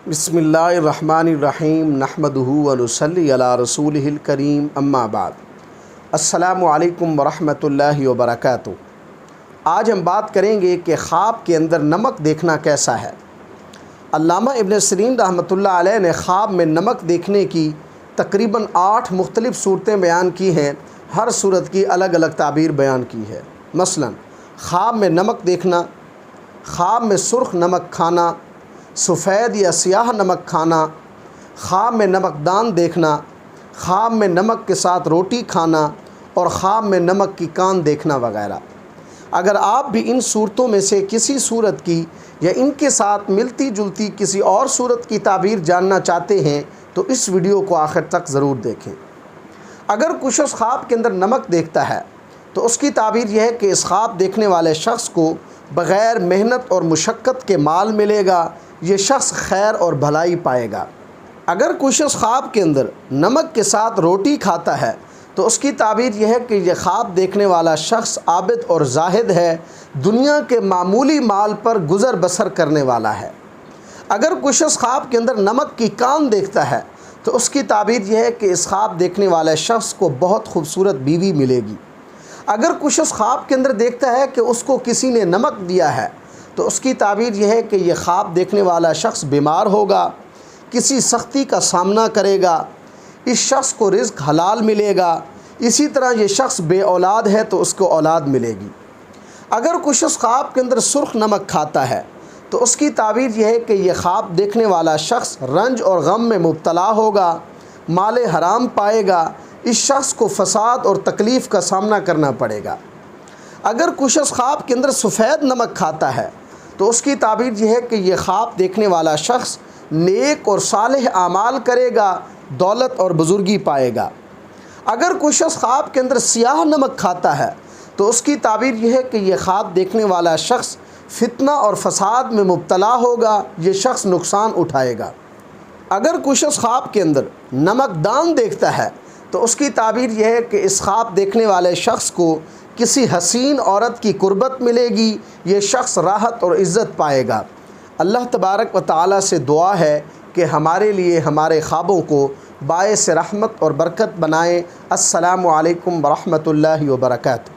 بسم اللہ الرحمن الرحیم نحمدہ ونصلی علی رسولہ الکریم اما بعد السلام علیکم ورحمۃ اللہ وبرکاتہ۔ آج ہم بات کریں گے کہ خواب کے اندر نمک دیکھنا کیسا ہے۔ علامہ ابن سیرین رحمۃ اللہ علیہ نے خواب میں نمک دیکھنے کی تقریباً 8 مختلف صورتیں بیان کی ہیں۔ ہر صورت کی الگ الگ تعبیر بیان کی ہے۔ مثلا خواب میں نمک دیکھنا، خواب میں سرخ نمک کھانا، سفید یا سیاہ نمک کھانا، خواب میں نمکدان دیکھنا، خواب میں نمک کے ساتھ روٹی کھانا اور خواب میں نمک کی کان دیکھنا وغیرہ۔ اگر آپ بھی ان صورتوں میں سے کسی صورت کی یا ان کے ساتھ ملتی جلتی کسی اور صورت کی تعبیر جاننا چاہتے ہیں تو اس ویڈیو کو آخر تک ضرور دیکھیں۔ اگر کوئی شخص خواب کے اندر نمک دیکھتا ہے تو اس کی تعبیر یہ ہے کہ اس خواب دیکھنے والے شخص کو بغیر محنت اور مشقت کے مال ملے گا، یہ شخص خیر اور بھلائی پائے گا۔ اگر کوئی شخص خواب کے اندر نمک کے ساتھ روٹی کھاتا ہے تو اس کی تعبیر یہ ہے کہ یہ خواب دیکھنے والا شخص عابد اور زاہد ہے، دنیا کے معمولی مال پر گزر بسر کرنے والا ہے۔ اگر کوئی شخص خواب کے اندر نمک کی کان دیکھتا ہے تو اس کی تعبیر یہ ہے کہ اس خواب دیکھنے والے شخص کو بہت خوبصورت بیوی ملے گی۔ اگر کوئی شخص خواب کے اندر دیکھتا ہے کہ اس کو کسی نے نمک دیا ہے تو اس کی تعبیر یہ ہے کہ یہ خواب دیکھنے والا شخص بیمار ہوگا، کسی سختی کا سامنا کرے گا، اس شخص کو رزق حلال ملے گا، اسی طرح یہ شخص بے اولاد ہے تو اس کو اولاد ملے گی۔ اگر کوئی شخص خواب کے اندر سرخ نمک کھاتا ہے تو اس کی تعبیر یہ ہے کہ یہ خواب دیکھنے والا شخص رنج اور غم میں مبتلا ہوگا، مال حرام پائے گا، اس شخص کو فساد اور تکلیف کا سامنا کرنا پڑے گا۔ اگر کوئی شخص خواب کے اندر سفید نمک کھاتا ہے تو اس کی تعبیر یہ ہے کہ یہ خواب دیکھنے والا شخص نیک اور صالح اعمال کرے گا، دولت اور بزرگی پائے گا۔ اگر کوئی شخص خواب کے اندر سیاہ نمک کھاتا ہے تو اس کی تعبیر یہ ہے کہ یہ خواب دیکھنے والا شخص فتنہ اور فساد میں مبتلا ہوگا، یہ شخص نقصان اٹھائے گا۔ اگر کوئی شخص خواب کے اندر نمکدان دیکھتا ہے تو اس کی تعبیر یہ ہے کہ اس خواب دیکھنے والے شخص کو کسی حسین عورت کی قربت ملے گی، یہ شخص راحت اور عزت پائے گا۔ اللہ تبارک و تعالی سے دعا ہے کہ ہمارے لیے ہمارے خوابوں کو باعث رحمت اور برکت بنائے۔ السلام علیکم ورحمۃ اللہ وبرکاتہ۔